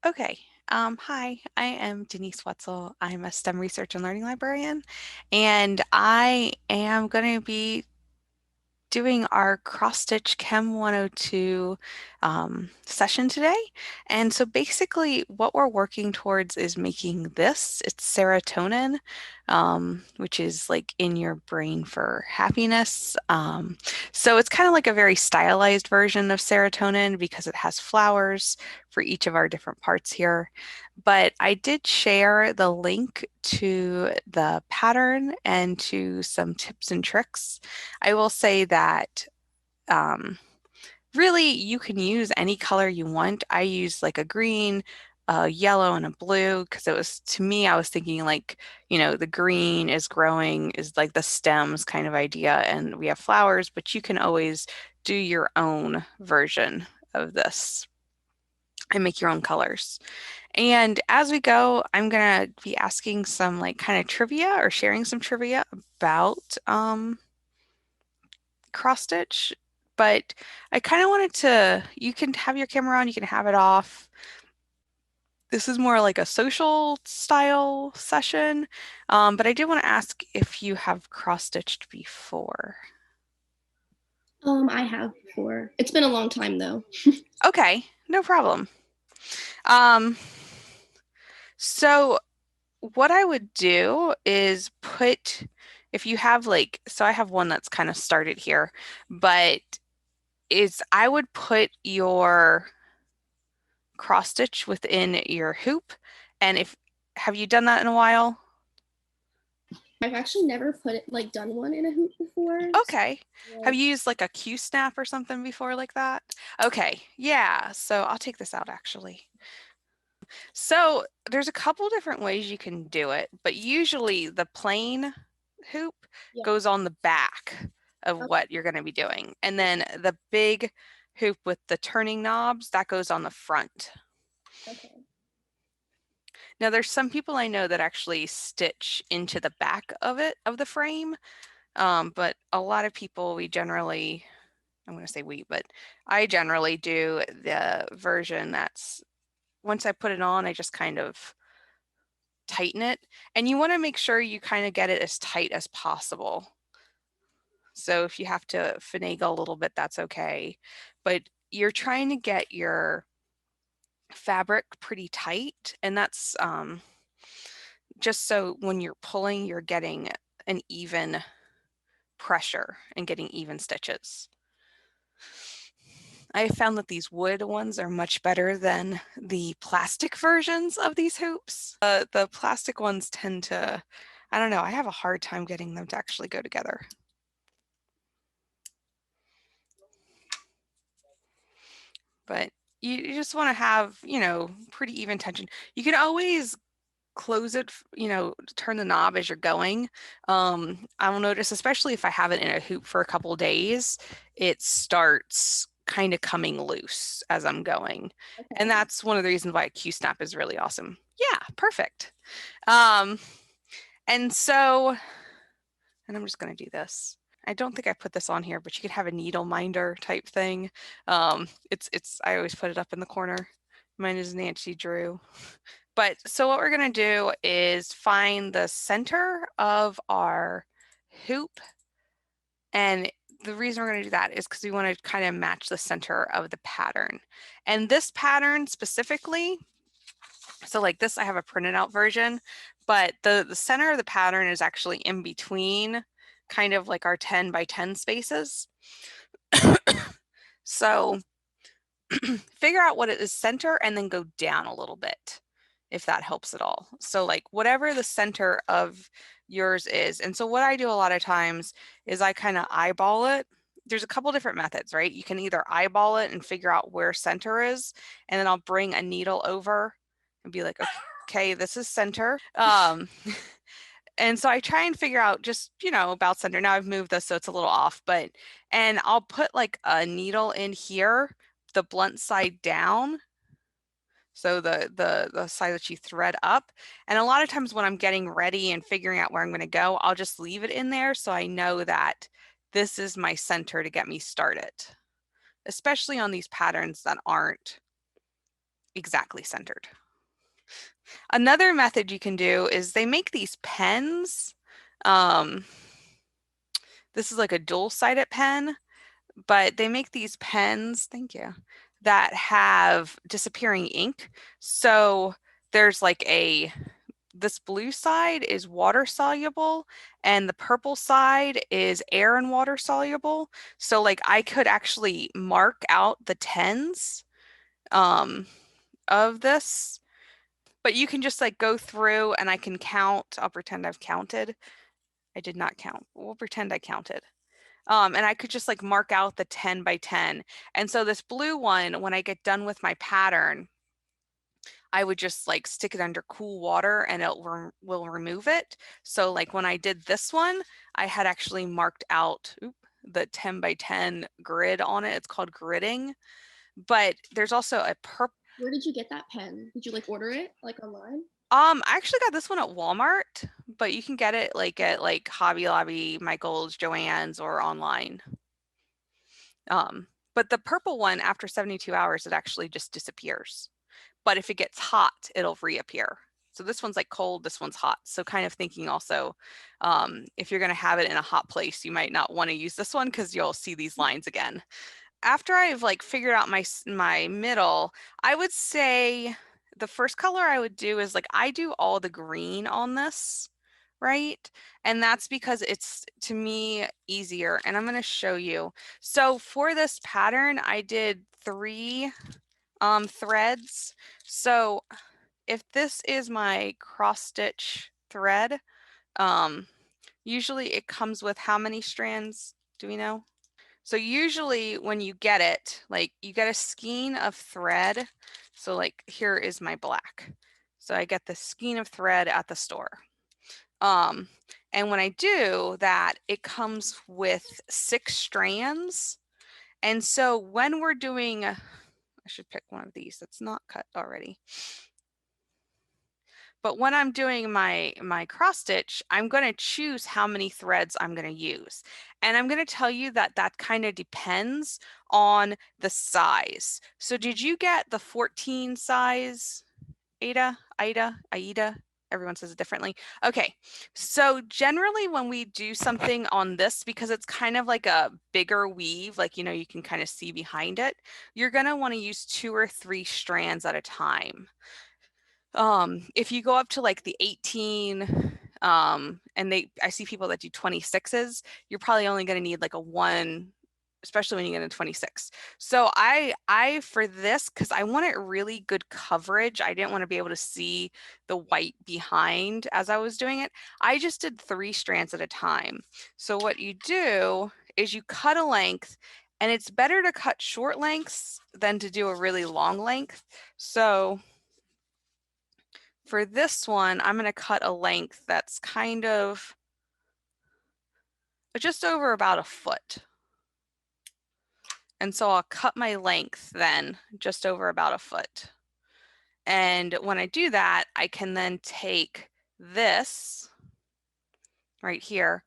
Okay. Hi, I am Denise Wetzel. I'm a STEM research and learning librarian, and I am going to be doing our cross-stitch Chem 102 session today. And so basically what we're working towards is making this. It's serotonin, which is like in your brain for happiness. So it's kind of like a very stylized version of serotonin because it has flowers for each of our different parts here. But I did share the link to the pattern and to some tips and tricks. I will say that um, really you can use any color you want. I use like a green, a yellow, and a blue because it was to me, I was thinking like, the green is growing is like the stems kind of idea, and we have flowers, but you can always do your own version of this and make your own colors. And as we go, I'm gonna be asking some like kind of trivia or sharing some trivia about cross stitch, but I kind of wanted to, you can have your camera on, you can have it off. This is more like a social style session, but I did want to ask if you have cross stitched before. I have before. It's been a long time though. Okay, no problem. Um, so what I would do is put, if you have like, so I have one that's kind of started here, but is I would put your cross stitch within your hoop. And if, have you done that in a while? I've actually never put it like done one in a hoop before. Okay. Have So, you used like a Q snap or something before like that? Okay. Yeah. So I'll take this out actually. So there's a couple different ways you can do it, but usually the plain hoop yeah. goes on the back of Oh, what you're going to be doing. And then the big hoop with the turning knobs, that goes on the front. okay. Now, there's some people I know that actually stitch into the back of it, of the frame, but a lot of people, we generally, I'm going to say we, but I generally do the version that's, once I put it on, I just kind of tighten it. And you want to make sure you kind of get it as tight as possible. So if you have to finagle a little bit, that's okay. But you're trying to get your fabric pretty tight, and that's just so when you're pulling, you're getting an even pressure and getting even stitches. I found that these wood ones are much better than the plastic versions of these hoops. The plastic ones tend to, I don't know, I have a hard time getting them to actually go together. But you just want to have, pretty even tension. You can always close it, turn the knob as you're going. I will notice, especially if I have it in a hoop for a couple of days, it starts kind of coming loose as I'm going. And Okay. that's one of the reasons why a Q-snap is really awesome. Yeah, perfect. Um, and so, and I'm just going to do this. I don't think I put this on here, but you could have a needle minder type thing. I always put it up in the corner. Mine is Nancy Drew. But so what we're going to do is find the center of our hoop. And the reason we're going to do that is because we want to kind of match the center of the pattern. And this pattern specifically, so like this, I have a printed out version, but the center of the pattern is actually in between kind of like our 10 by 10 spaces. So figure out what it is center and then go down a little bit, if that helps at all. So like whatever the center of yours is. And so what I do a lot of times is I kind of eyeball it. There's a couple different methods, right? You can either eyeball it and figure out where center is, and then I'll bring a needle over and be like, okay, this is center. And so I try and figure out just, about center. Now I've moved this so it's a little off, and I'll put like a needle in here, the blunt side down. So the side that you thread up. And a lot of times when I'm getting ready and figuring out where I'm going to go, I'll just leave it in there so I know that this is my center to get me started, especially on these patterns that aren't exactly centered. Another method you can do is they make these pens. Um, this is like a dual-sided pen, but they make these pens, thank you, that have disappearing ink. So there's like this blue side is water soluble and the purple side is air and water soluble. So like I could actually mark out the tens um, of this, but you can just like go through and I can count. I'll pretend I've counted. I did not count. We'll pretend I counted. And I could just like mark out the 10 by 10. And so this blue one, when I get done with my pattern, I would just like stick it under cool water and it will remove it. So like when I did this one, I had actually marked out the 10 by 10 grid on it. It's called gridding. But there's also a purple. Where did you get that pen? Did you like order it like online? I actually got this one at Walmart, but you can get it like at like Hobby Lobby, Michael's, Joann's, or online. But the purple one, after 72 hours, it actually just disappears. But if it gets hot, it'll reappear. So this one's like cold, this one's hot. So kind of thinking also, if you're going to have it in a hot place, you might not want to use this one because you'll see these lines again. After I've like figured out my middle, I would say the first color I would do is like I do all the green on this, right? And that's because it's to me easier. And I'm going to show you. So for this pattern, I did 3 threads. So if this is my cross stitch thread, usually it comes with how many strands? Do we know? So usually when you get it, like you get a skein of thread. So like here is my black. So I get the skein of thread at the store. And when I do that, it comes with 6 strands. And so when we're doing, I should pick one of these that's not cut already. But when I'm doing my cross stitch, I'm going to choose how many threads I'm going to use. And I'm going to tell you that that kind of depends on the size. So did you get the 14 size, Aida? Everyone says it differently. Okay, so generally when we do something on this, because it's kind of like a bigger weave, like, you know, you can kind of see behind it, you're going to want to use 2 or 3 strands at a time. If you go up to like the 18, and I see people that do 26s, you're probably only going to need like a 1, especially when you get into 26. So I for this, because I wanted really good coverage, I didn't want to be able to see the white behind as I was doing it. I just did 3 strands at a time. So what you do is you cut a length, and it's better to cut short lengths than to do a really long length. So for this one, I'm going to cut a length that's kind of just over about a foot. And so I'll cut my length then just over about a foot. And when I do that, I can then take this right here.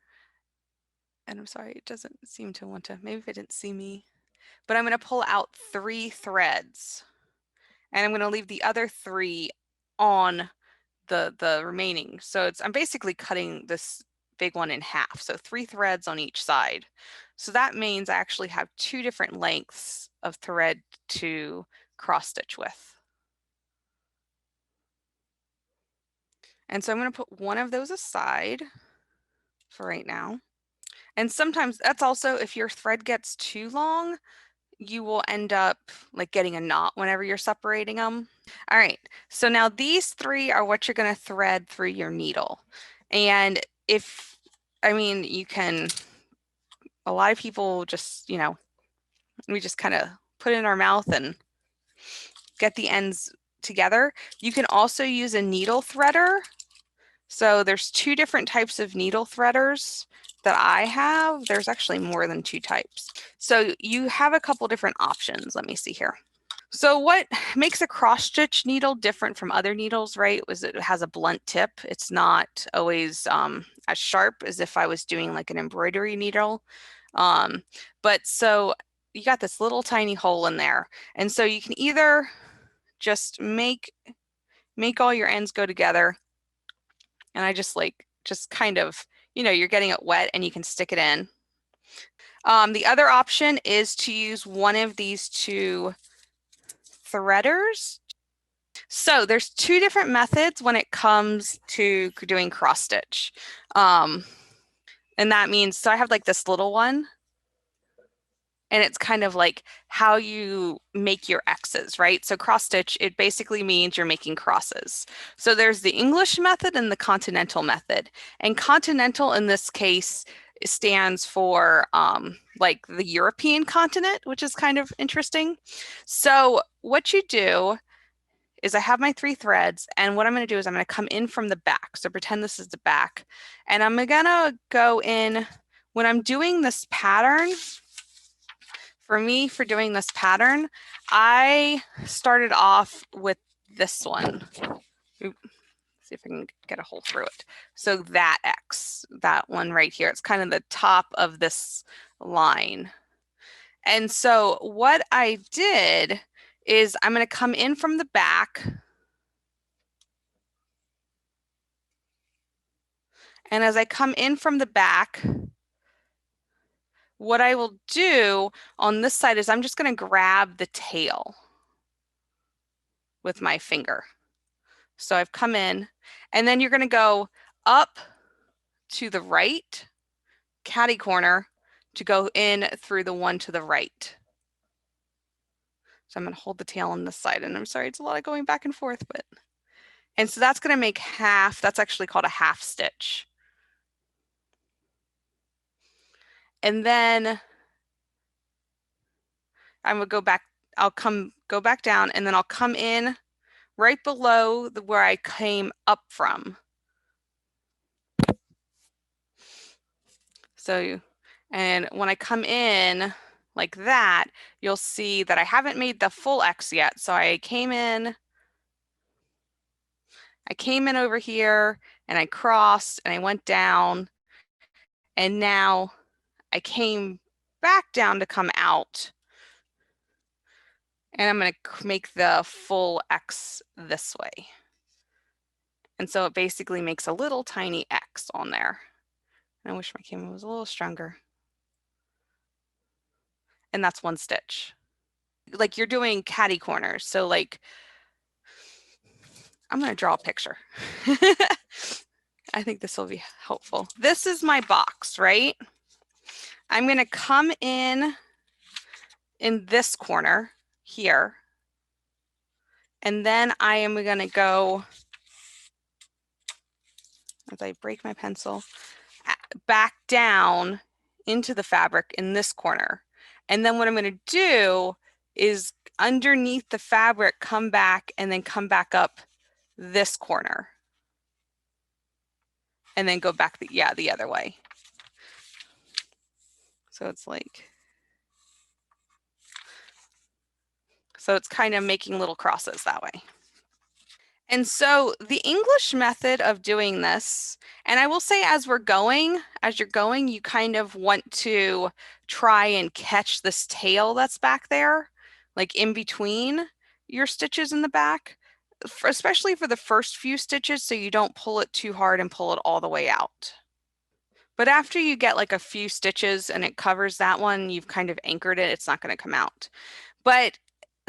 And I'm sorry, it doesn't seem to want to, maybe if it didn't see me, but I'm going to pull out 3 threads, and I'm going to leave the other 3 on the remaining. So I'm basically cutting this big one in half. So 3 threads on each side. So that means I actually have 2 different lengths of thread to cross stitch with. And so I'm going to put one of those aside for right now. And sometimes that's also, if your thread gets too long, you will end up like getting a knot whenever you're separating them. All right, so now these 3 are what you're going to thread through your needle. And you can, a lot of people just, we just kind of put it in our mouth and get the ends together. You can also use a needle threader. So there's 2 different types of needle threaders that I have. There's actually more than 2 types. So you have a couple different options. Let me see here. So what makes a cross stitch needle different from other needles, right, was it has a blunt tip. It's not always as sharp as if I was doing like an embroidery needle. But so you got this little tiny hole in there. And so you can either just make all your ends go together. And I just kind of, you're getting it wet and you can stick it in. The other option is to use one of these two threaders. So there's two different methods when it comes to doing cross stitch. And that means, so I have like this little one, and it's kind of like how you make your X's, right? So cross stitch, it basically means you're making crosses. So there's the English method and the continental method. And continental in this case stands for like the European continent, which is kind of interesting. So what you do is I have my 3 threads, and what I'm going to do is I'm going to come in from the back. So pretend this is the back, and I'm going to go in when I'm doing this pattern. For me, for doing this pattern, I started off with this one. See if I can get a hole through it. So that X, that one right here, it's kind of the top of this line. And so what I did is I'm going to come in from the back, and as I come in from the back, what I will do on this side is I'm just going to grab the tail with my finger. So I've come in, and then you're going to go up to the right, catty corner, to go in through the one to the right. So I'm going to hold the tail on this side, and I'm sorry, it's a lot of going back and forth, and so that's going to make half. That's actually called a half stitch. And then I'm going to go back. I'll go back down, and then I'll come in right below where I came up from. So, and when I come in like that, you'll see that I haven't made the full X yet. So I came in over here, and I crossed, and I went down, and now I came back down to come out, and I'm going to make the full X this way. And so it basically makes a little tiny X on there. I wish my camera was a little stronger. And that's one stitch. Like you're doing catty corners. So like, I'm going to draw a picture. I think this will be helpful. This is my box, right? I'm going to come in this corner here. And then I am going to go, as I break my pencil, back down into the fabric in this corner. And then what I'm going to do is underneath the fabric, come back and then come back up this corner. And then go back the other way. So it's like, so it's kind of making little crosses that way. And so the English method of doing this, and I will say as you're going, you kind of want to try and catch this tail that's back there, like in between your stitches in the back, especially for the first few stitches, so you don't pull it too hard and pull it all the way out. But after you get like a few stitches and it covers that one, you've kind of anchored it, it's not going to come out. But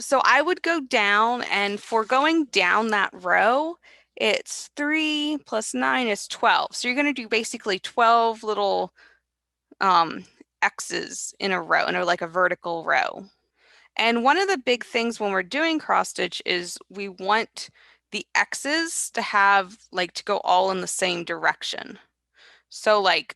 so I would go down, and for going down that row, it's 3 plus 9 is 12. So you're going to do basically 12 little X's in a row, like a vertical row. And one of the big things when we're doing cross stitch is we want the X's to have like to go all in the same direction. So like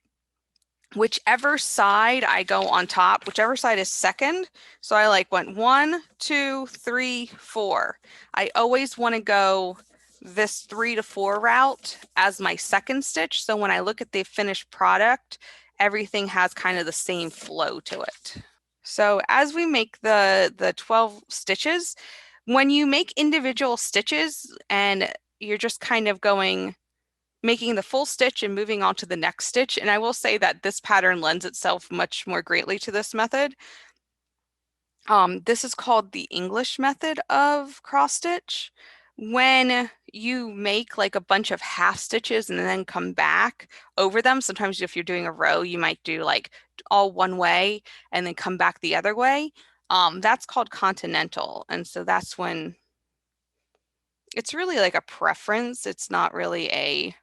whichever side I go on top, whichever side is second. So I like went 1, 2, 3, 4. I always want to go this 3 to 4 route as my second stitch. So when I look at the finished product, everything has kind of the same flow to it. So as we make the 12 stitches, when you make individual stitches and you're just kind of making the full stitch and moving on to the next stitch. And I will say that this pattern lends itself much more greatly to this method. This is called the English method of cross stitch. When you make like a bunch of half stitches and then come back over them, sometimes if you're doing a row, you might do like all one way and then come back the other way. That's called continental. And so that's when it's really like a preference. It's not really a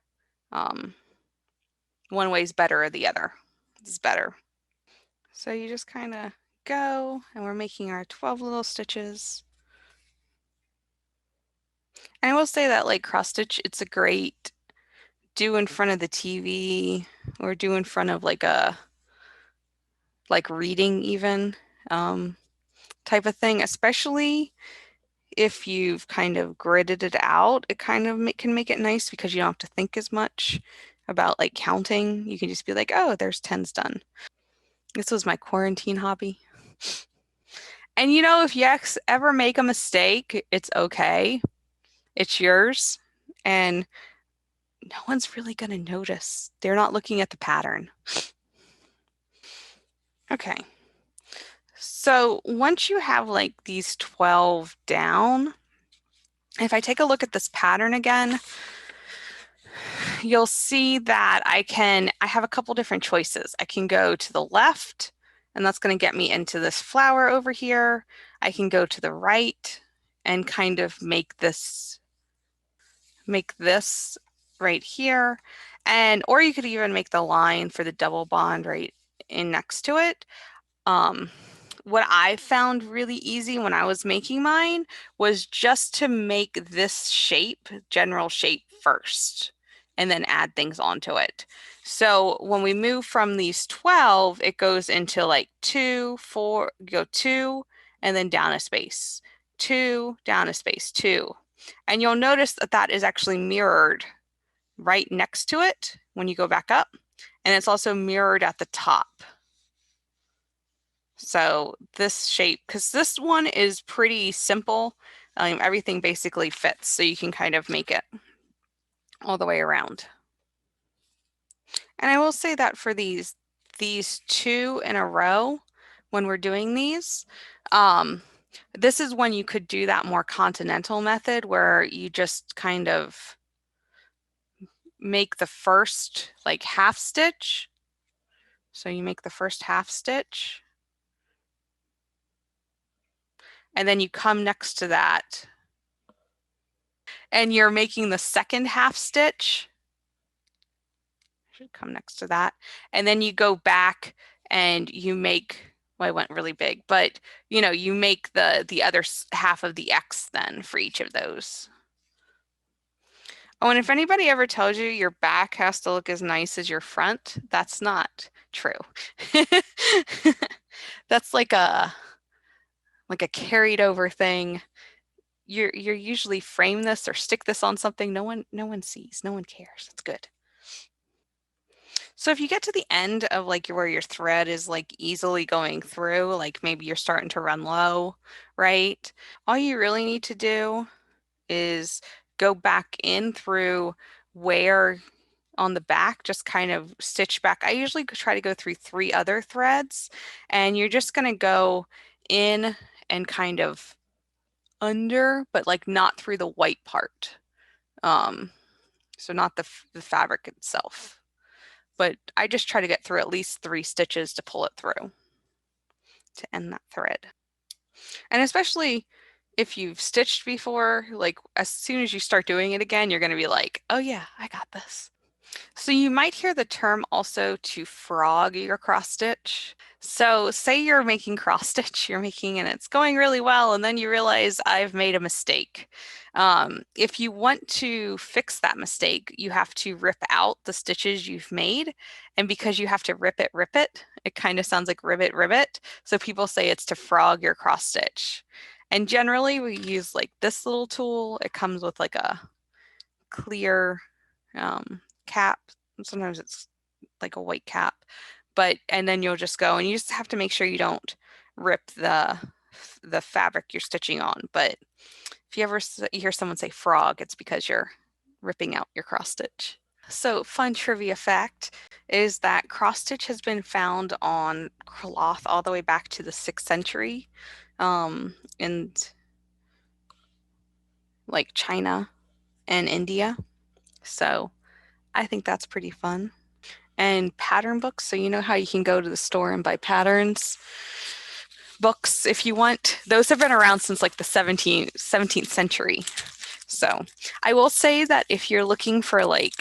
one way is better or the other. It's better. So you just kind of go and we're making our 12 little stitches. And I will say that like cross stitch, it's a great do in front of the TV or do in front of like a like reading even um, type of thing, especially if you've kind of gridded it out. It kind of can make it nice because you don't have to think as much about like counting. You can just be like, oh, there's tens done. This was my quarantine hobby. And you know, if you ever make a mistake, it's okay. It's yours. And no one's really going to notice. They're not looking at the pattern. Okay. So once you have like these 12 down, if I take a look at this pattern again, you'll see that I have a couple different choices. I can go to the left, and that's going to get me into this flower over here. I can go to the right and kind of make this right here. And or you could even make the line for the double bond right in next to it. Um, what I found really easy when I was making mine was just to make this shape, general shape first, and then add things onto it. So when we move from these 12, it goes into like 2, 4, go 2, and then down a space, 2, down a space, 2. And you'll notice that that is actually mirrored right next to it when you go back up, and it's also mirrored at the top. So this shape, because this one is pretty simple, everything basically fits, so you can kind of make it all the way around. And I will say that for these two in a row, when we're doing these, this is when you could do that more continental method where you just kind of make the first like half stitch. So you make the first half stitch, and then you come next to that and you're making the second half stitch. Should come next to that. And then you go back and you make, well, I went really big, but you know, you make the other half of the X then for each of those. Oh, and if anybody ever tells you your back has to look as nice as your front, that's not true. That's like a carried over thing. You're usually frame this or stick this on something no one sees, no one cares. It's good. So if you get to the end of like where your thread is like easily going through, like maybe you're starting to run low, right? All you really need to do is go back in through where on the back, just kind of stitch back. I usually try to go through 3 other threads, and you're just going to go in and kind of under, but like not through the white part. Um, so not the fabric itself. But I just try to get through at least 3 stitches to pull it through to end that thread. And especially if you've stitched before, like as soon as you start doing it again, you're going to be like, oh yeah, I got this. So you might hear the term also to frog your cross stitch. So say you're making cross stitch, you're making and it's going really well, and then you realize I've made a mistake. If you want to fix that mistake, you have to rip out the stitches you've made. And because you have to rip it kind of sounds like ribbit, ribbit. So people say it's to frog your cross stitch. And generally we use like this little tool. It comes with like a clear cap. Sometimes it's like a white cap, but and then you'll just go and you just have to make sure you don't rip the fabric you're stitching on. But if you ever hear someone say frog, it's because you're ripping out your cross stitch. So fun trivia fact is that cross stitch has been found on cloth all the way back to the 6th century. in like China and India. So I think that's pretty fun. And pattern books, so you know how you can go to the store and buy patterns books if you want. Those have been around since like the 17th century. So I will say that if you're looking for like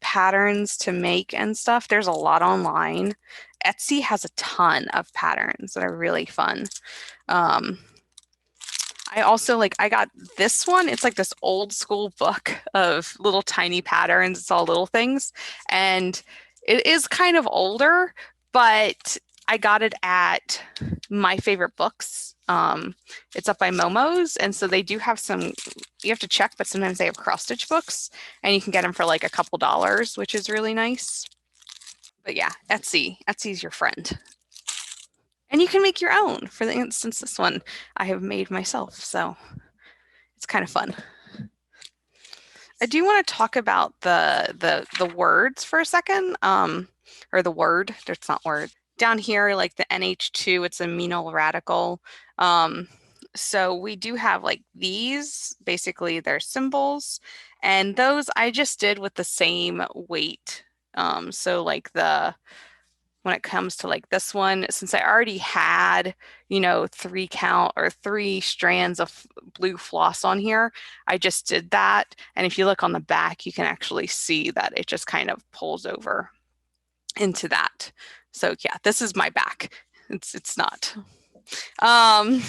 patterns to make and stuff, there's a lot online. Etsy has a ton of patterns that are really fun. Um, I also like I got this one. It's like this old school book of little tiny patterns. It's all little things. And it is kind of older, but I got it at My Favorite Books. It's up by Momo's, and so they do have some, you have to check, but sometimes they have cross stitch books and you can get them for like a couple dollars, which is really nice. But yeah, Etsy's your friend. And you can make your own. For the instance, this one I have made myself, so it's kind of fun. I do want to talk about the words for a second, or the word. It's not word. Down here, like the NH2, it's amino radical. So we do have like these, basically they're symbols, and those I just did with the same weight. So like the when it comes to like this one, since I already had, you know, 3 count or 3 strands of blue floss on here, I just did that. And if you look on the back, you can actually see that it just kind of pulls over into that. So yeah, this is my back. It's not. Um,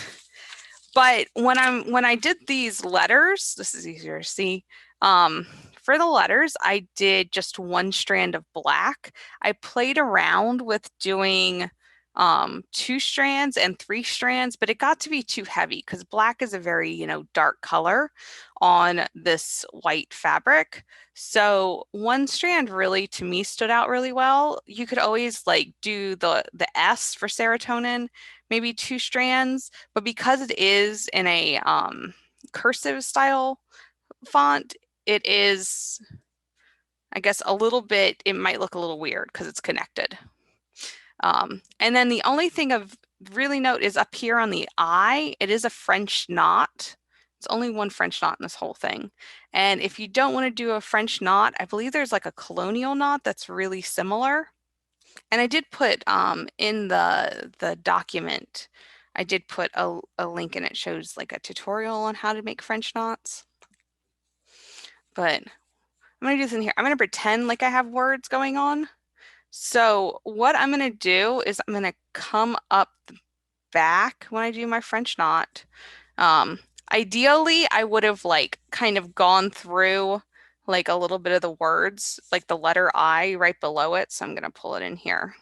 but when I did these letters, this is easier to see. For the letters, I did just 1 strand of black. I played around with doing 2 strands and 3 strands, but it got to be too heavy because black is a very, you know, dark color on this white fabric. So 1 strand really to me stood out really well. You could always like do the S for serotonin, maybe 2 strands, but because it is in a cursive style font, it is, I guess, a little bit, it might look a little weird because it's connected. And then the only thing of really note is up here on the I, it is a French knot. It's only one French knot in this whole thing. And if you don't want to do a French knot, I believe there's like a colonial knot that's really similar. And I did put in the document, I did put a link and it shows like a tutorial on how to make French knots. But I'm gonna do this in here. I'm gonna pretend like I have words going on. So what I'm gonna do is I'm gonna come up the back when I do my French knot. Ideally, I would have like kind of gone through like a little bit of the words, like the letter I right below it. So I'm gonna pull it in here.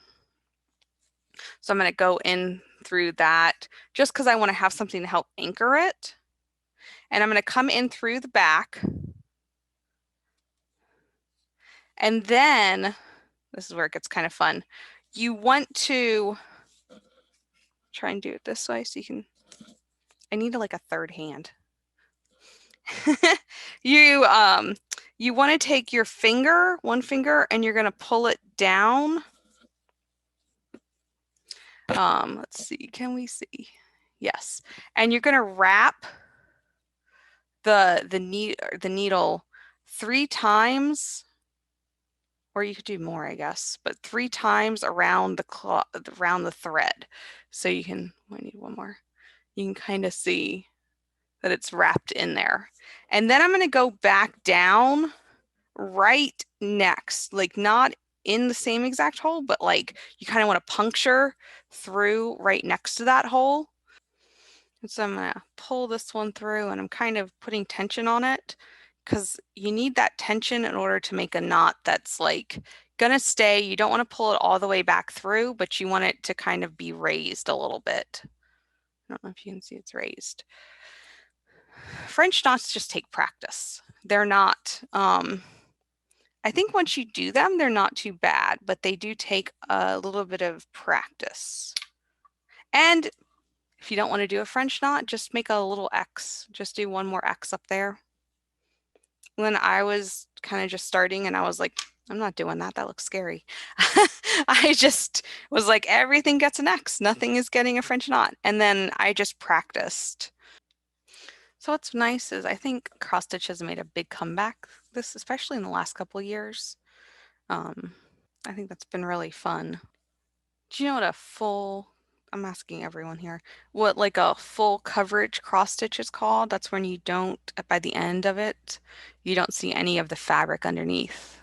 So I'm going to go in through that just because I want to have something to help anchor it. And I'm going to come in through the back. And then, this is where it gets kind of fun. You want to try and do it this way so you can, I need like a third hand. you you want to take your finger, one finger, and you're going to pull it down. Let's see, can we see? Yes. And you're going to wrap the needle 3 times, or you could do more, I guess, but 3 times around around the thread. So you can, I need one more. You can kind of see that it's wrapped in there. And then I'm going to go back down right next, like not in the same exact hole, but like you kind of want to puncture through right next to that hole. And so I'm going to pull this one through and I'm kind of putting tension on it because you need that tension in order to make a knot that's like gonna stay. You don't want to pull it all the way back through, but you want it to kind of be raised a little bit. I don't know if you can see it's raised. French knots just take practice. They're not, I think once you do them, they're not too bad, but they do take a little bit of practice. And if you don't want to do a French knot, just make a little X. Just do one more X up there. When I was kind of just starting and I was like I'm not doing that. That looks scary. I just was like, everything gets an X. Nothing is getting a French knot. And then I just practiced. So what's nice is I think cross stitch has made a big comeback this, especially in the last couple of years. Um, I think that's been really fun. Do you know what a full, I'm asking everyone here, what like a full coverage cross stitch is called? That's when you don't, by the end of it, you don't see any of the fabric underneath.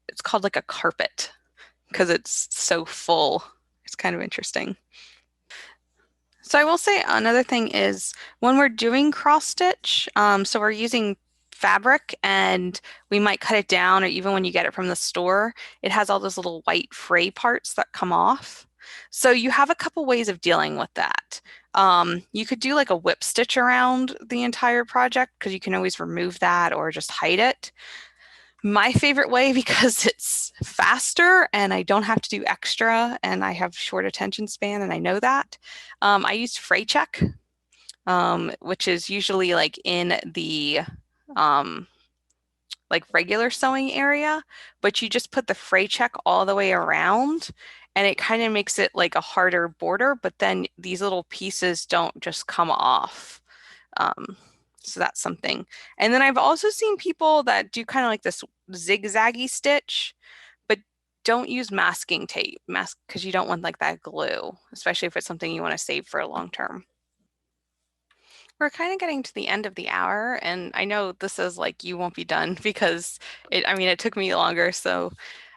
It's called like a carpet because it's so full. It's kind of interesting. So I will say another thing is when we're doing cross stitch, so we're using fabric and we might cut it down, or even when you get it from the store, it has all those little white fray parts that come off. So you have a couple ways of dealing with that. You could do like a whip stitch around the entire project because you can always remove that or just hide it. My favorite way, because it's faster and I don't have to do extra and I have short attention span and I know that, I used fray check, which is usually like in the um, like regular sewing area, but you just put the fray check all the way around and it kind of makes it like a harder border, but then these little pieces don't just come off. Um, so that's something. And then I've also seen people that do kind of like this zigzaggy stitch, but don't use masking tape, mask because you don't want like that glue, especially if it's something you want to save for a long term. We're kind of getting to the end of the hour, and I know this is like you won't be done because I mean, it took me longer. So,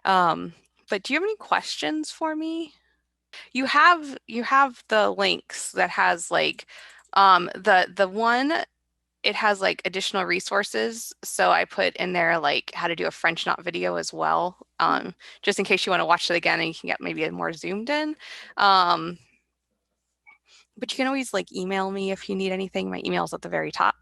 um, but do you have any questions for me? You have the links that has like the one it has like additional resources. So I put in there like how to do a French knot video as well, just in case you want to watch it again and you can get maybe a more zoomed in. Um, but you can always like email me if you need anything. My email's at the very top.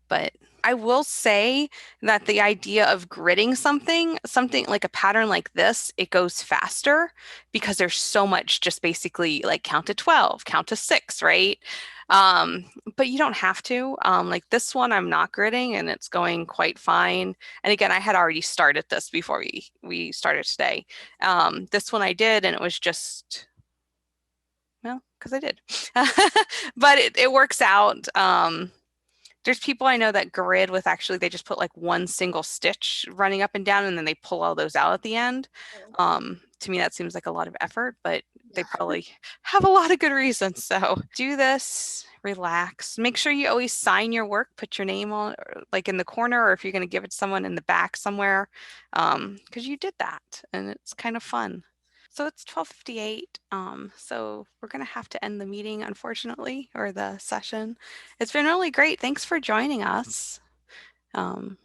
But I will say that the idea of gridding something like a pattern like this, it goes faster because there's so much just basically like count to 12, count to 6, right? Um, but you don't have to. Like this one, I'm not gridding and it's going quite fine. And again, I had already started this before we started today. This one I did, and it was just well, because I did. But it works out. There's people I know that grid with actually they just put like one single stitch running up and down and then they pull all those out at the end. To me, that seems like a lot of effort, but they Yeah. probably have a lot of good reasons. So do this, relax. Make sure you always sign your work, put your name on like in the corner, or if you're going to give it to someone in the back somewhere, because you did that and it's kind of fun. So it's 12:58. So we're gonna have to end the meeting, unfortunately, or the session. It's been really great. Thanks for joining us. Um,